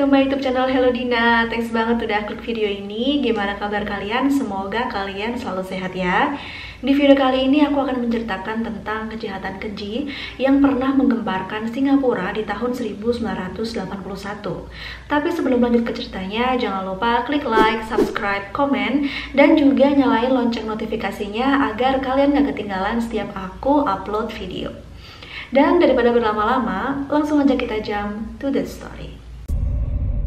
to my YouTube channel Hello Dina. Thanks banget udah klik video ini. Gimana kabar kalian? Semoga kalian selalu sehat ya. Di video kali ini aku akan menceritakan tentang kejahatan keji yang pernah menggemparkan Singapura di tahun 1981. Tapi sebelum lanjut ke ceritanya, jangan lupa klik like, subscribe, komen, dan juga nyalain lonceng notifikasinya agar kalian gak ketinggalan setiap aku upload video. Dan daripada berlama-lama, langsung aja kita jump to the story.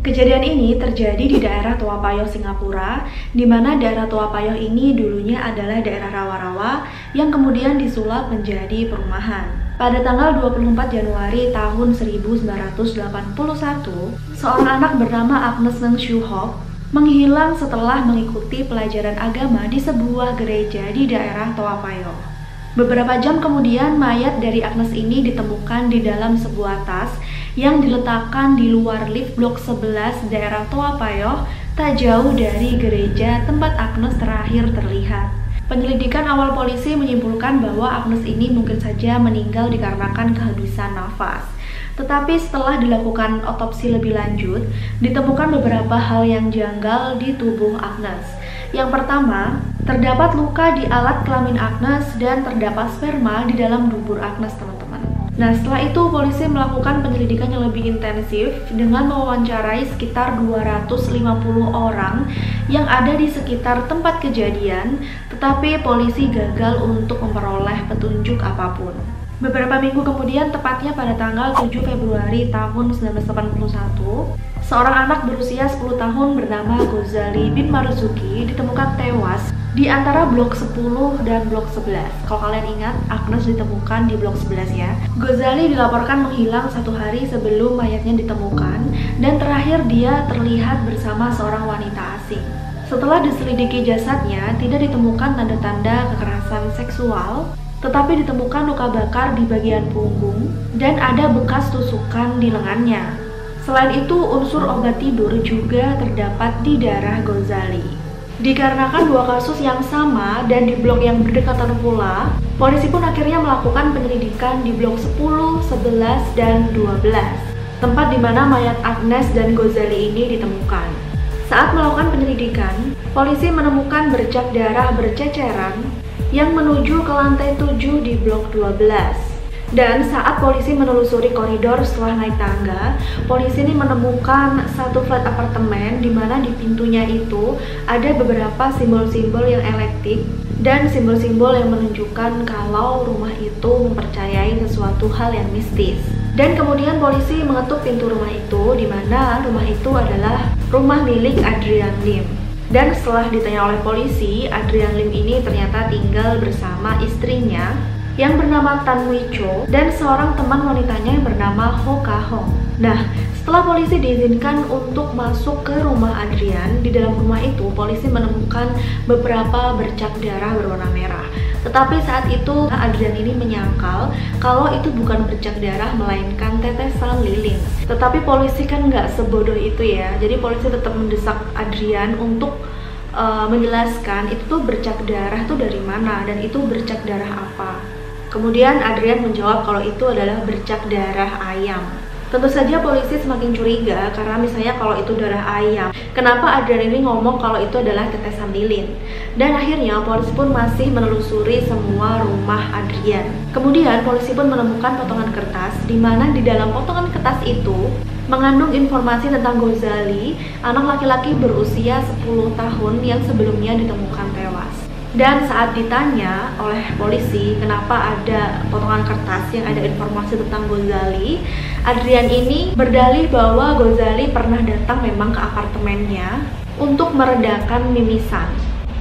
Kejadian ini terjadi di daerah Toa Payoh, Singapura, di mana daerah Toa Payoh ini dulunya adalah daerah rawa-rawa yang kemudian disulap menjadi perumahan. Pada tanggal 24 Januari tahun 1981, seorang anak bernama Agnes Neng Shue Hock menghilang setelah mengikuti pelajaran agama di sebuah gereja di daerah Toa Payoh. Beberapa jam kemudian, mayat dari Agnes ini ditemukan di dalam sebuah tas yang diletakkan di luar lift blok 11 daerah Toa Payoh, tak jauh dari gereja tempat Agnes terakhir terlihat. Penyelidikan awal polisi menyimpulkan bahwa Agnes ini mungkin saja meninggal dikarenakan kehabisan nafas. Tetapi setelah dilakukan otopsi lebih lanjut, ditemukan beberapa hal yang janggal di tubuh Agnes. Yang pertama, terdapat luka di alat kelamin Agnes dan terdapat sperma di dalam dubur Agnes, teman-teman. Nah, setelah itu polisi melakukan penyelidikan yang lebih intensif dengan mewawancarai sekitar 250 orang yang ada di sekitar tempat kejadian, tetapi polisi gagal untuk memperoleh petunjuk apapun. Beberapa minggu kemudian, tepatnya pada tanggal 7 Februari tahun 1981, seorang anak berusia 10 tahun bernama Ghazali bin Marzuki ditemukan tewas di antara blok 10 dan blok 11. Kalau kalian ingat, Agnes ditemukan di blok 11 ya. Ghazali dilaporkan menghilang 1 hari sebelum mayatnya ditemukan, dan terakhir dia terlihat bersama seorang wanita asing. Setelah diselidiki jasadnya, tidak ditemukan tanda-tanda kekerasan seksual, tetapi ditemukan luka bakar di bagian punggung dan ada bekas tusukan di lengannya. Selain itu, unsur obat tidur juga terdapat di darah Ghazali. Dikarenakan dua kasus yang sama dan di blok yang berdekatan pula, polisi pun akhirnya melakukan penyelidikan di blok 10, 11, dan 12, tempat di mana mayat Agnes dan Ghazali ini ditemukan. Saat melakukan penyelidikan, polisi menemukan bercak darah berceceran yang menuju ke lantai 7 di blok 12. Dan saat polisi menelusuri koridor setelah naik tangga, polisi ini menemukan satu flat apartemen di mana di pintunya itu ada beberapa simbol-simbol yang elektik dan simbol-simbol yang menunjukkan kalau rumah itu mempercayai sesuatu hal yang mistis. Dan kemudian polisi mengetuk pintu rumah itu, di mana rumah itu adalah rumah milik Adrian Lim. Dan setelah ditanya oleh polisi, Adrian Lim ini ternyata tinggal bersama istrinya yang bernama Tan Wee Cho dan seorang teman wanitanya yang bernama Ho Ka Hong. Nah, setelah polisi diizinkan untuk masuk ke rumah Adrian, di dalam rumah itu polisi menemukan beberapa bercak darah berwarna merah. Tetapi saat itu Adrian ini menyangkal kalau itu bukan bercak darah melainkan tetesan lilin. Tetapi polisi kan nggak sebodoh itu ya. Jadi polisi tetap mendesak Adrian untuk menjelaskan itu tuh bercak darah tuh dari mana dan itu bercak darah apa. Kemudian Adrian menjawab kalau itu adalah bercak darah ayam. Tentu saja polisi semakin curiga karena misalnya kalau itu darah ayam, kenapa Adrian ini ngomong kalau itu adalah tetesan lilin? Dan akhirnya polisi pun masih menelusuri semua rumah Adrian. Kemudian polisi pun menemukan potongan kertas di mana di dalam potongan kertas itu mengandung informasi tentang Ghazali, anak laki-laki berusia 10 tahun yang sebelumnya ditemukan tewas. Dan saat ditanya oleh polisi kenapa ada potongan kertas yang ada informasi tentang Ghazali, Adrian ini berdalih bahwa Ghazali pernah datang memang ke apartemennya untuk meredakan mimisan.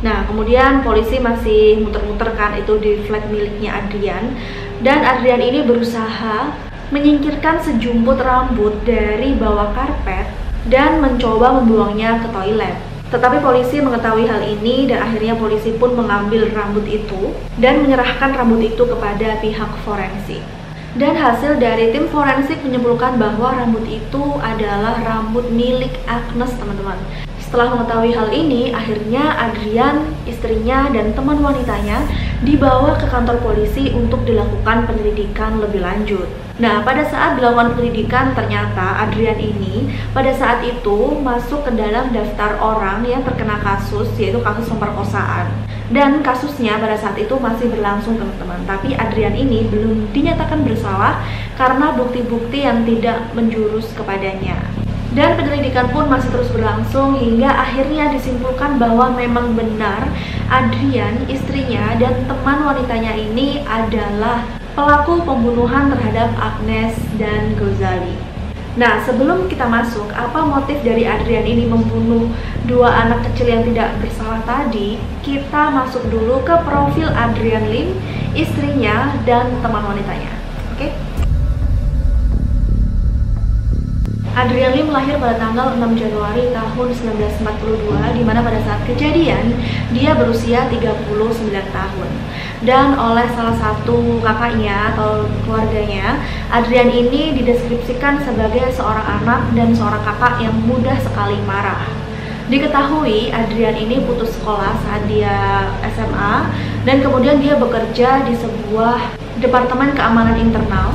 Nah, kemudian polisi masih muter-muter kan itu di flat miliknya Adrian, dan Adrian ini berusaha menyingkirkan sejumput rambut dari bawah karpet dan mencoba membuangnya ke toilet. Tetapi polisi mengetahui hal ini dan akhirnya polisi pun mengambil rambut itu dan menyerahkan rambut itu kepada pihak forensik. Dan hasil dari tim forensik menyimpulkan bahwa rambut itu adalah rambut milik Agnes, teman-teman. Setelah mengetahui hal ini, akhirnya Adrian, istrinya, dan teman wanitanya dibawa ke kantor polisi untuk dilakukan penyelidikan lebih lanjut. Nah, pada saat dilakukan penyelidikan, ternyata Adrian ini pada saat itu masuk ke dalam daftar orang yang terkena kasus, yaitu kasus pemerkosaan. Dan kasusnya pada saat itu masih berlangsung, teman-teman. Tapi Adrian ini belum dinyatakan bersalah karena bukti-bukti yang tidak menjurus kepadanya. Dan penyelidikan pun masih terus berlangsung hingga akhirnya disimpulkan bahwa memang benar Adrian, istrinya, dan teman wanitanya ini adalah pelaku pembunuhan terhadap Agnes dan Gozali. Nah, sebelum kita masuk, apa motif dari Adrian ini membunuh dua anak kecil yang tidak bersalah tadi, kita masuk dulu ke profil Adrian Lim, istrinya, dan teman wanitanya. Oke? Adrian Lim lahir pada tanggal 6 Januari tahun 1942, di mana pada saat kejadian dia berusia 39 tahun. Dan oleh salah satu kakaknya atau keluarganya, Adrian ini dideskripsikan sebagai seorang anak dan seorang kakak yang mudah sekali marah. Diketahui Adrian ini putus sekolah saat dia SMA, dan kemudian dia bekerja di sebuah departemen keamanan internal.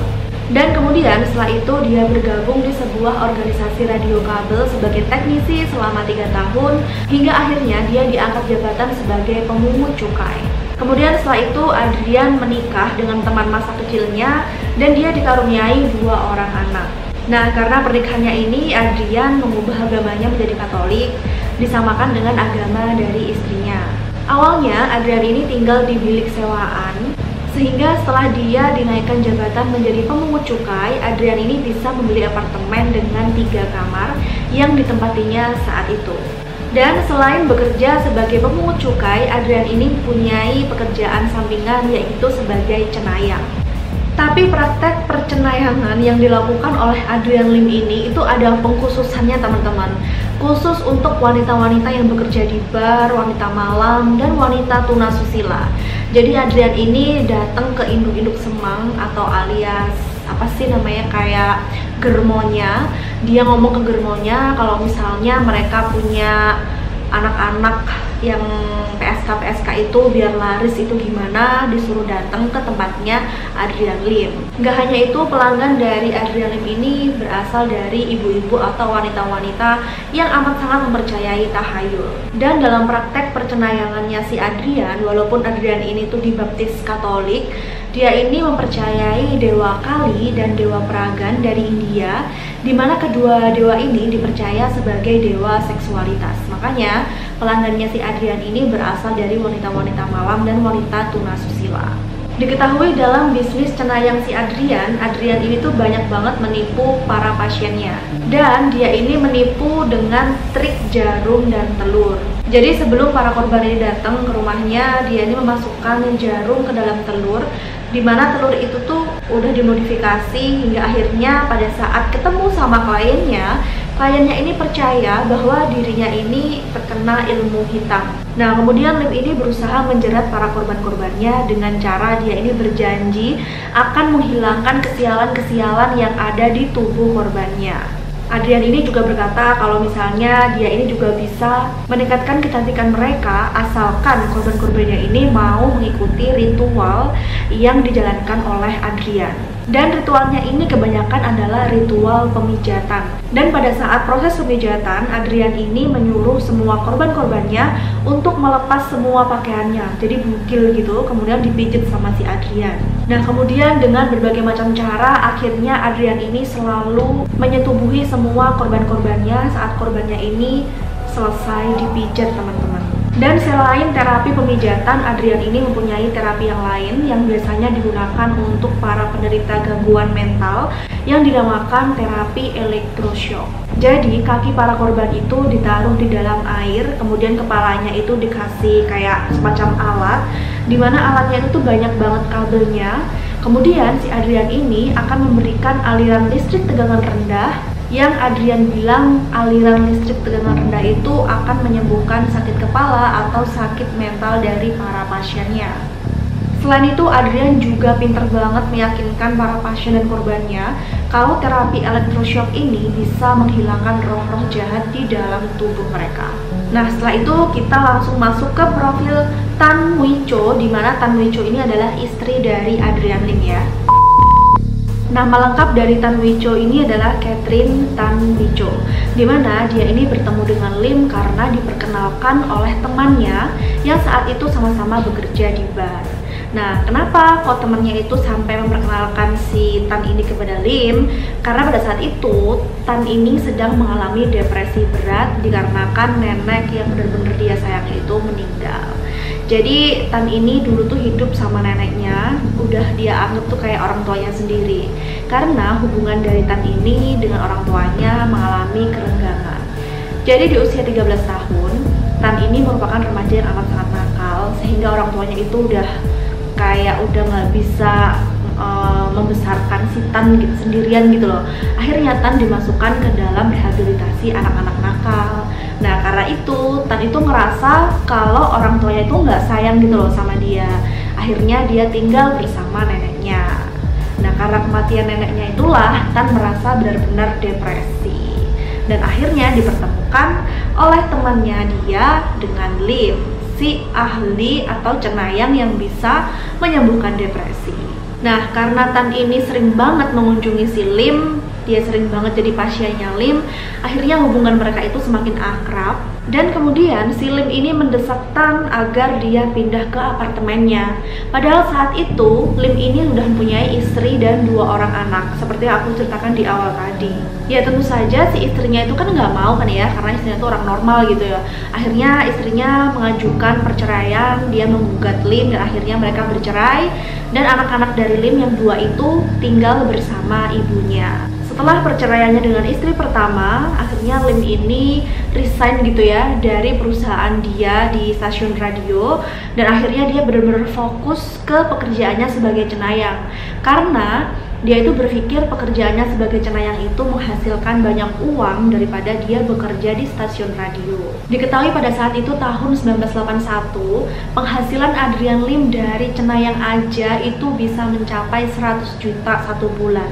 Dan kemudian setelah itu dia bergabung di sebuah organisasi radio kabel sebagai teknisi selama 3 tahun, hingga akhirnya dia diangkat jabatan sebagai pemungut cukai. Kemudian setelah itu Adrian menikah dengan teman masa kecilnya dan dia dikaruniai 2 orang anak. Nah, karena pernikahannya ini Adrian mengubah agamanya menjadi Katolik, disamakan dengan agama dari istrinya. Awalnya Adrian ini tinggal di bilik sewaan, sehingga setelah dia dinaikkan jabatan menjadi pemungut cukai, Adrian ini bisa membeli apartemen dengan 3 kamar yang ditempatinya saat itu. Dan selain bekerja sebagai pemungut cukai, Adrian ini mempunyai pekerjaan sampingan yaitu sebagai cenayang. Tapi praktek percenayangan yang dilakukan oleh Adrian Lim ini itu ada pengkhususannya, teman-teman. Khusus untuk wanita-wanita yang bekerja di bar, wanita malam, dan wanita tunasusila. Jadi Adrian ini datang ke induk-induk semang atau alias apa sih namanya, kayak germonya. Dia ngomong ke germonya kalau misalnya mereka punya anak-anak yang PSK itu biar laris itu gimana, disuruh datang ke tempatnya Adrian Lim. Gak hanya itu, pelanggan dari Adrian Lim ini berasal dari ibu-ibu atau wanita-wanita yang amat sangat mempercayai tahayul. Dan dalam praktek percenayangannya si Adrian, walaupun Adrian ini tuh dibaptis Katolik, dia ini mempercayai Dewa Kali dan Dewa Peragan dari India, di mana kedua dewa ini dipercaya sebagai dewa seksualitas. Makanya pelanggannya si Adrian ini berasal dari wanita-wanita malam dan wanita tunasusila. Diketahui dalam bisnis cenayang si Adrian ini tuh banyak banget menipu para pasiennya. Dan dia ini menipu dengan trik jarum dan telur. Jadi sebelum para korban ini datang ke rumahnya, dia ini memasukkan jarum ke dalam telur, di mana telur itu tuh udah dimodifikasi hingga akhirnya pada saat ketemu sama kliennya ini percaya bahwa dirinya ini terkena ilmu hitam. Nah, kemudian Lim ini berusaha menjerat para korban-korbannya dengan cara dia ini berjanji akan menghilangkan kesialan-kesialan yang ada di tubuh korbannya. Adrian ini juga berkata kalau misalnya dia ini juga bisa meningkatkan kecantikan mereka asalkan korban-korbannya ini mau mengikuti ritual yang dijalankan oleh Adrian. Dan ritualnya ini kebanyakan adalah ritual pemijatan. Dan pada saat proses pemijatan, Adrian ini menyuruh semua korban-korbannya untuk melepas semua pakaiannya. Jadi bugil gitu, kemudian dipijit sama si Adrian. Nah, kemudian dengan berbagai macam cara, akhirnya Adrian ini selalu menyetubuhi semua korban-korbannya saat korbannya ini selesai dipijat, teman-teman. Dan selain terapi pemijatan, Adrian ini mempunyai terapi yang lain yang biasanya digunakan untuk para penderita gangguan mental yang dinamakan terapi elektroshock. Jadi kaki para korban itu ditaruh di dalam air, kemudian kepalanya itu dikasih kayak semacam alat, dimana alatnya itu banyak banget kabelnya. Kemudian si Adrian ini akan memberikan aliran listrik tegangan rendah, yang Adrian bilang aliran listrik tegangan rendah itu akan menyembuhkan sakit kepala atau sakit mental dari para pasiennya. Selain itu, Adrian juga pinter banget meyakinkan para pasien dan korbannya kalau terapi elektroshock ini bisa menghilangkan roh-roh jahat di dalam tubuh mereka. Nah, setelah itu kita langsung masuk ke profil Tan Muicho, di mana Tan Muicho ini adalah istri dari Adrian Lim ya. Nama lengkap dari Tan Muicho ini adalah Catherine Tan Muicho, di mana dia ini bertemu dengan Lim karena diperkenalkan oleh temannya yang saat itu sama-sama bekerja di bar. Nah, kenapa kok temannya itu sampai memperkenalkan si Tan ini kepada Lim? Karena pada saat itu Tan ini sedang mengalami depresi berat dikarenakan nenek yang benar-benar dia sayangi itu meninggal. Jadi Tan ini dulu tuh hidup sama neneknya, udah dia anggap tuh kayak orang tuanya sendiri. Karena hubungan dari Tan ini dengan orang tuanya mengalami kerenggangan. Jadi di usia 13 tahun, Tan ini merupakan remaja yang amat sangat nakal, sehingga orang tuanya itu udah nggak bisa membesarkan si Tan gitu, sendirian gitu loh. Akhirnya Tan dimasukkan ke dalam rehabilitasi anak-anak nakal. Nah, karena itu Tan itu ngerasa kalau orang tuanya itu nggak sayang gitu loh sama dia. Akhirnya dia tinggal bersama neneknya. Nah, karena kematian neneknya itulah Tan merasa benar-benar depresi. Dan akhirnya dipertemukan oleh temannya dia dengan Lim, si ahli atau cenayang yang bisa menyembuhkan depresi. Nah, karena Tan ini sering banget mengunjungi si Lim, dia sering banget jadi pasiennya Lim, akhirnya hubungan mereka itu semakin akrab. Dan kemudian si Lim ini mendesak Tan agar dia pindah ke apartemennya. Padahal saat itu Lim ini sudah mempunyai istri dan 2 orang anak, seperti yang aku ceritakan di awal tadi. Ya tentu saja si istrinya itu kan nggak mau kan ya, karena istrinya itu orang normal gitu ya. Akhirnya istrinya mengajukan perceraian, dia menggugat Lim dan akhirnya mereka bercerai. Dan anak-anak dari Lim yang 2 itu tinggal bersama ibunya. Setelah perceraiannya dengan istri pertama, akhirnya Lim ini resign gitu ya dari perusahaan dia di stasiun radio, dan akhirnya dia benar-benar fokus ke pekerjaannya sebagai cenayang. Karena dia itu berpikir pekerjaannya sebagai cenayang itu menghasilkan banyak uang daripada dia bekerja di stasiun radio. Diketahui pada saat itu tahun 1981, penghasilan Adrian Lim dari cenayang aja itu bisa mencapai 100 juta satu bulan.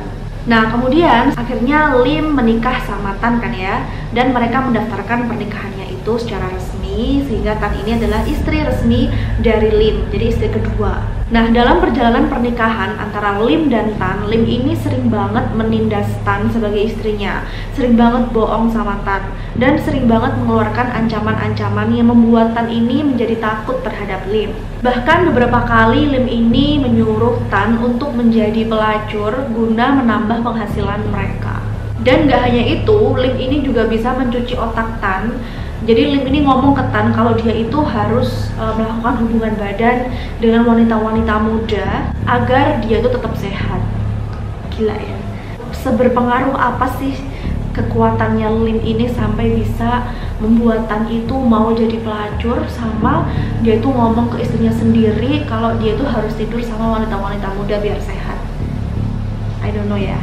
Nah, kemudian akhirnya Lim menikah sama Tan kan ya, dan mereka mendaftarkan pernikahannya itu secara resmi, sehingga Tan ini adalah istri resmi dari Lim, jadi istri kedua. Nah, dalam perjalanan pernikahan antara Lim dan Tan, Lim ini sering banget menindas Tan sebagai istrinya, sering banget bohong sama Tan, dan sering banget mengeluarkan ancaman-ancaman yang membuat Tan ini menjadi takut terhadap Lim. Bahkan beberapa kali Lim ini menyuruh Tan untuk menjadi pelacur guna menambah penghasilan mereka. Dan gak hanya itu, Lim ini juga bisa mencuci otak Tan. Jadi Lim ini ngomong ke Tan kalau dia itu harus melakukan hubungan badan dengan wanita-wanita muda agar dia itu tetap sehat. Gila ya. Seberpengaruh apa sih kekuatannya Lim ini sampai bisa membuat Tan itu mau jadi pelacur, sama dia itu ngomong ke istrinya sendiri kalau dia itu harus tidur sama wanita-wanita muda biar sehat. I don't know ya.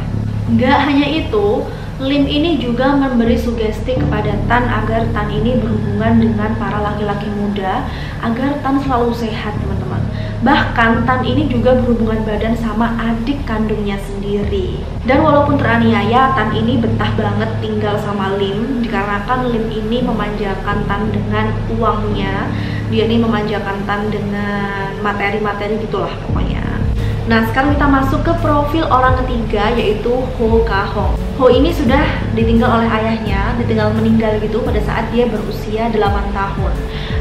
Nggak hanya itu, Lim ini juga memberi sugesti kepada Tan agar Tan ini berhubungan dengan para laki-laki muda agar Tan selalu sehat, teman-teman. Bahkan Tan ini juga berhubungan badan sama adik kandungnya sendiri. Dan walaupun teraniaya, Tan ini betah banget tinggal sama Lim dikarenakan Lim ini memanjakan Tan dengan uangnya. Dia ini memanjakan Tan dengan materi-materi gitulah pokoknya. Nah, sekarang kita masuk ke profil orang ketiga, yaitu Ho Ka Hong. Ho ini sudah ditinggal oleh ayahnya, ditinggal meninggal gitu pada saat dia berusia 8 tahun.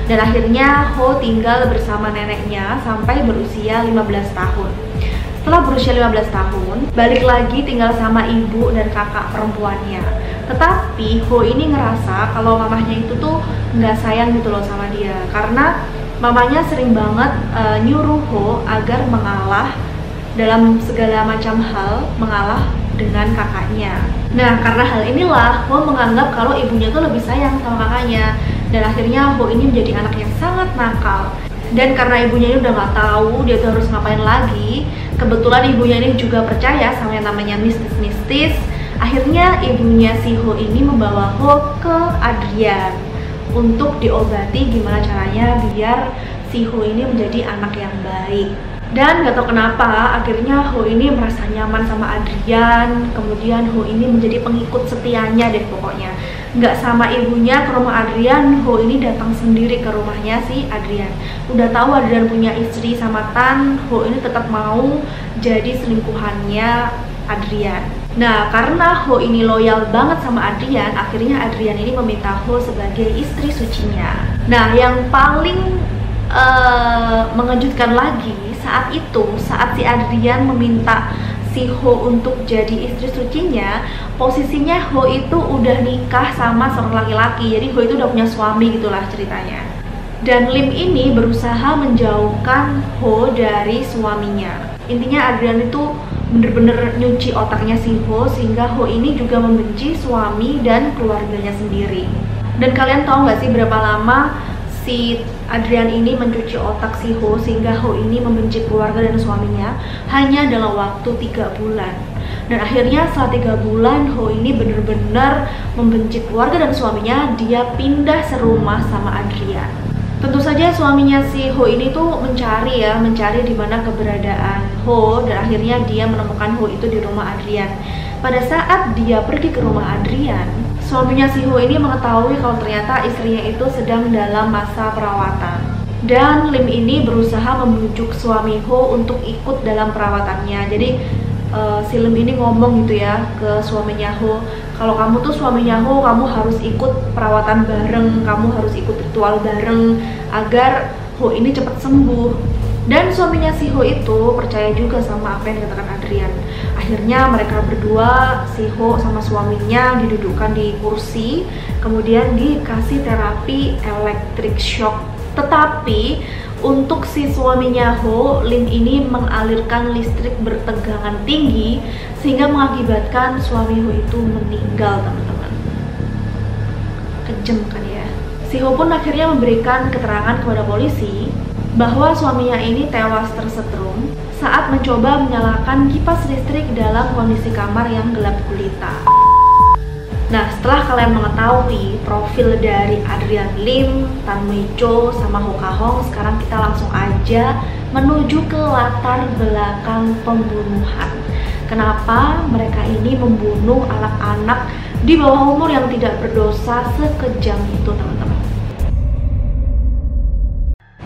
Dan akhirnya Ho tinggal bersama neneknya sampai berusia 15 tahun. Setelah berusia 15 tahun, balik lagi tinggal sama ibu dan kakak perempuannya. Tetapi Ho ini ngerasa kalau mamahnya itu tuh nggak sayang gitu loh sama dia, karena mamanya sering banget nyuruh Ho agar mengalah dalam segala macam hal, mengalah dengan kakaknya. Nah, karena hal inilah Ho menganggap kalau ibunya tuh lebih sayang sama kakaknya, dan akhirnya Ho ini menjadi anak yang sangat nakal. Dan karena ibunya ini udah nggak tahu dia tuh harus ngapain lagi, kebetulan ibunya ini juga percaya sama yang namanya mistis-mistis. Akhirnya ibunya si Ho ini membawa Ho ke Adrian untuk diobati gimana caranya biar si Ho ini menjadi anak yang baik. Dan gak tau kenapa akhirnya Ho ini merasa nyaman sama Adrian. Kemudian Ho ini menjadi pengikut setianya deh pokoknya. nggak sama ibunya ke rumah Adrian, Ho ini datang sendiri ke rumahnya si Adrian. Udah tahu Adrian punya istri sama Tan, Ho ini tetap mau jadi selingkuhannya Adrian. Nah, karena Ho ini loyal banget sama Adrian, akhirnya Adrian ini meminta Ho sebagai istri sucinya. Nah, yang paling mengejutkan lagi saat si Adrian meminta si Ho untuk jadi istri sucinya, posisinya Ho itu udah nikah sama seorang laki-laki. Jadi Ho itu udah punya suami gitulah ceritanya. Dan Lim ini berusaha menjauhkan Ho dari suaminya. Intinya Adrian itu bener-bener nyuci otaknya si Ho, sehingga Ho ini juga membenci suami dan keluarganya sendiri. Dan kalian tahu nggak sih berapa lama si Adrian ini mencuci otak si Ho sehingga Ho ini membenci keluarga dan suaminya? Hanya dalam waktu 3 bulan. Dan akhirnya setelah 3 bulan Ho ini bener-bener membenci keluarga dan suaminya. Dia pindah serumah sama Adrian. Tentu saja suaminya si Ho ini tuh mencari di mana keberadaan Ho, dan akhirnya dia menemukan Ho itu di rumah Adrian. Pada saat dia pergi ke rumah Adrian, suaminya si Ho ini mengetahui kalau ternyata istrinya itu sedang dalam masa perawatan. Dan Lim ini berusaha membujuk suami Ho untuk ikut dalam perawatannya. Jadi si Lim ini ngomong gitu ya ke suaminya Ho, kalau kamu tuh suaminya Ho, kamu harus ikut perawatan bareng, kamu harus ikut ritual bareng agar Ho ini cepat sembuh. Dan suaminya si Ho itu percaya juga sama apa yang dikatakan Adrian. Akhirnya mereka berdua, si Ho sama suaminya, didudukkan di kursi, kemudian dikasih terapi electric shock. Tetapi untuk si suaminya Ho, Lim ini mengalirkan listrik bertegangan tinggi sehingga mengakibatkan suami Ho itu meninggal, teman-teman. Kejam kan ya. Si Ho pun akhirnya memberikan keterangan kepada polisi bahwa suaminya ini tewas tersetrum saat mencoba menyalakan kipas listrik dalam kondisi kamar yang gelap gulita. Nah, setelah kalian mengetahui profil dari Adrian Lim, Tan Mei Cho, sama Ho Ka Hong, sekarang kita langsung aja menuju ke latar belakang pembunuhan. Kenapa mereka ini membunuh anak-anak di bawah umur yang tidak berdosa sekejam itu, teman-teman?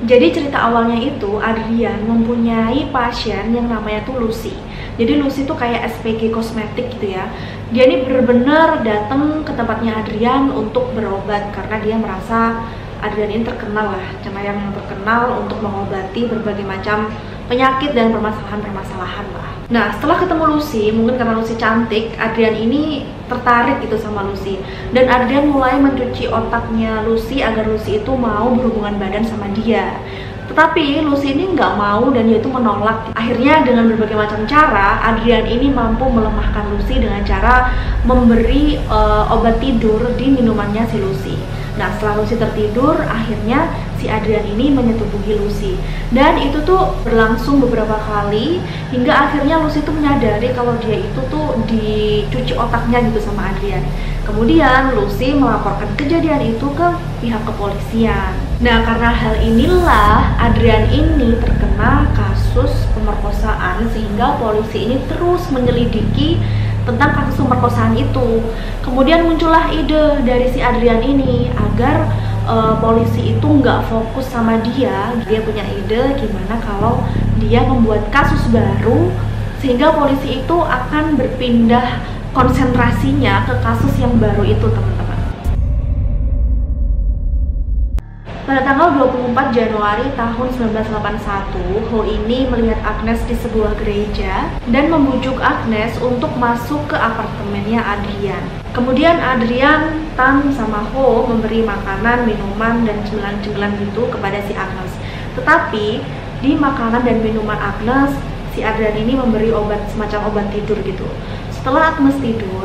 Jadi cerita awalnya itu Adrian mempunyai pasien yang namanya tuh Lucy. Jadi Lucy tuh kayak SPG kosmetik gitu ya. Dia ini bener-bener datang ke tempatnya Adrian untuk berobat karena dia merasa Adrian ini terkenal lah, cenayang yang terkenal untuk mengobati berbagai macam penyakit dan permasalahan-permasalahan lah. Nah, setelah ketemu Lucy, mungkin karena Lucy cantik, Adrian ini tertarik gitu sama Lucy. Dan Adrian mulai mencuci otaknya Lucy agar Lucy itu mau berhubungan badan sama dia. Tetapi Lucy ini nggak mau dan dia itu menolak. Akhirnya dengan berbagai macam cara, Adrian ini mampu melemahkan Lucy dengan cara memberi obat tidur di minumannya si Lucy. Nah, setelah Lucy tertidur, akhirnya si Adrian ini menyetubuhi Lucy. Dan itu tuh berlangsung beberapa kali hingga akhirnya Lucy tuh menyadari kalau dia itu tuh dicuci otaknya gitu sama Adrian. Kemudian Lucy melaporkan kejadian itu ke pihak kepolisian. Nah, karena hal inilah Adrian ini terkena kasus pemerkosaan sehingga polisi ini terus menyelidiki tentang kasus pemerkosaan itu. Kemudian muncullah ide dari si Adrian ini agar polisi itu nggak fokus sama dia. Dia punya ide gimana kalau dia membuat kasus baru sehingga polisi itu akan berpindah konsentrasinya ke kasus yang baru itu, teman-teman. Pada tanggal 24 Januari tahun 1981, Ho ini melihat Agnes di sebuah gereja dan membujuk Agnes untuk masuk ke apartemennya Adrian. Kemudian Adrian, Tan, sama Ho memberi makanan, minuman, dan cemilan-cemilan gitu kepada si Agnes. Tetapi di makanan dan minuman Agnes, si Adrian ini memberi semacam obat tidur gitu. Setelah Agnes tidur,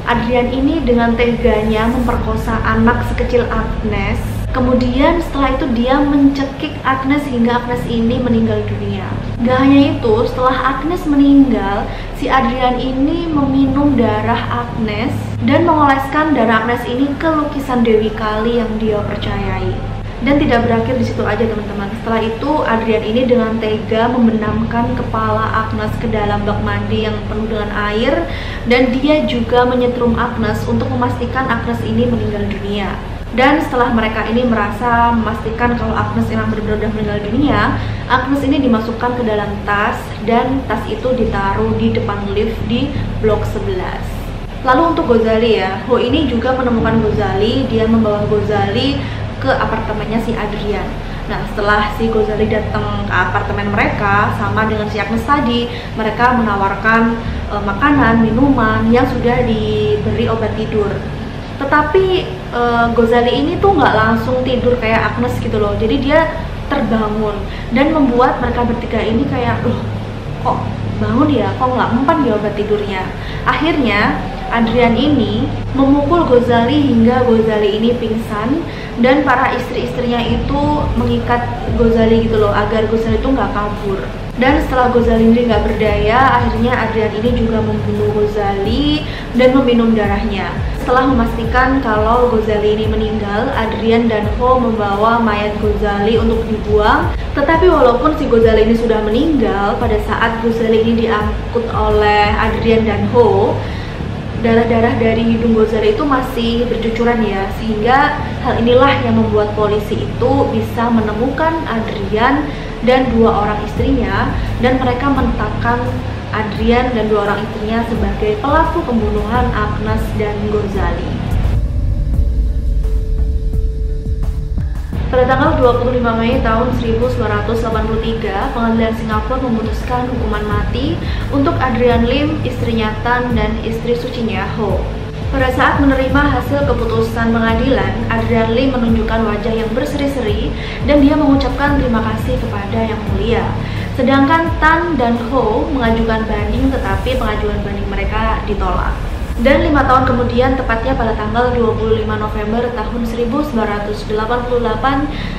Adrian ini dengan teganya memperkosa anak sekecil Agnes. Kemudian setelah itu dia mencekik Agnes hingga Agnes ini meninggal dunia. Gak hanya itu, setelah Agnes meninggal, si Adrian ini meminum darah Agnes dan mengoleskan darah Agnes ini ke lukisan Dewi Kali yang dia percayai. Dan tidak berakhir di situ aja teman-teman. Setelah itu Adrian ini dengan tega membenamkan kepala Agnes ke dalam bak mandi yang penuh dengan air, dan dia juga menyetrum Agnes untuk memastikan Agnes ini meninggal dunia. Dan setelah mereka ini merasa memastikan kalau Agnes memang benar-benar sudah meninggal dunia, Agnes ini dimasukkan ke dalam tas, dan tas itu ditaruh di depan lift di blok 11. Lalu untuk Ghazali ya, Ho ini juga menemukan Ghazali. Dia membawa Ghazali ke apartemennya si Adrian. Nah, setelah si Ghazali datang ke apartemen mereka sama dengan si Agnes tadi, mereka menawarkan makanan, minuman yang sudah diberi obat tidur. Tetapi Ghazali ini tuh nggak langsung tidur kayak Agnes gitu loh. Jadi dia terbangun dan membuat mereka bertiga ini kayak, loh kok bangun ya, kok nggak mempan ya obat tidurnya. Akhirnya Adrian ini memukul Ghazali hingga Ghazali ini pingsan, dan para istri-istrinya itu mengikat Ghazali gitu loh agar Ghazali itu nggak kabur. Dan setelah Ghazali ini nggak berdaya, akhirnya Adrian ini juga membunuh Ghazali dan meminum darahnya. Setelah memastikan kalau Ghazali ini meninggal, Adrian dan Ho membawa mayat Ghazali untuk dibuang. Tetapi walaupun si Ghazali ini sudah meninggal, pada saat Ghazali ini diangkut oleh Adrian dan Ho, darah-darah dari hidung Ghazali itu masih bercucuran ya, sehingga hal inilah yang membuat polisi itu bisa menemukan Adrian dan dua orang istrinya, dan mereka menetapkan Adrian dan dua orang istrinya sebagai pelaku pembunuhan Agnes dan Ghazali. Pada tanggal 25 Mei tahun 1983, pengadilan Singapura memutuskan hukuman mati untuk Adrian Lim, istrinya Tan, dan istri sucinya Ho. Pada saat menerima hasil keputusan pengadilan, Adrian Lim menunjukkan wajah yang berseri-seri dan dia mengucapkan terima kasih kepada Yang Mulia. Sedangkan Tan dan Ho mengajukan banding, tetapi pengajuan banding mereka ditolak. Dan 5 tahun kemudian, tepatnya pada tanggal 25 November tahun 1988,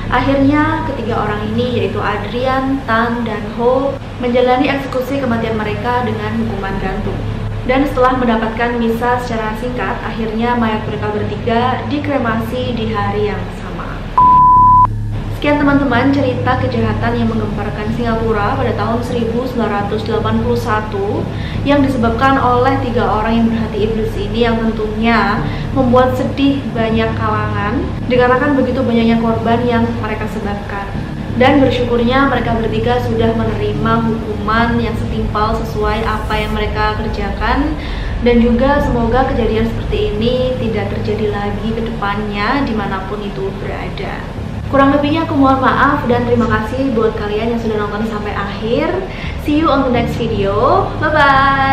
akhirnya ketiga orang ini, yaitu Adrian, Tan, dan Ho, menjalani eksekusi kematian mereka dengan hukuman gantung. Dan setelah mendapatkan misa secara singkat, akhirnya mayat mereka bertiga dikremasi di hari yang sama. Sekian teman-teman cerita kejahatan yang menggemparkan Singapura pada tahun 1981 yang disebabkan oleh 3 orang yang berhati iblis ini, yang tentunya membuat sedih banyak kalangan dikarenakan begitu banyaknya korban yang mereka sebabkan. Dan bersyukurnya mereka bertiga sudah menerima hukuman yang setimpal sesuai apa yang mereka kerjakan, dan juga semoga kejadian seperti ini tidak terjadi lagi ke depannya dimanapun itu berada. Kurang lebihnya aku mohon maaf, dan terima kasih buat kalian yang sudah nonton sampai akhir. See you on the next video. Bye bye.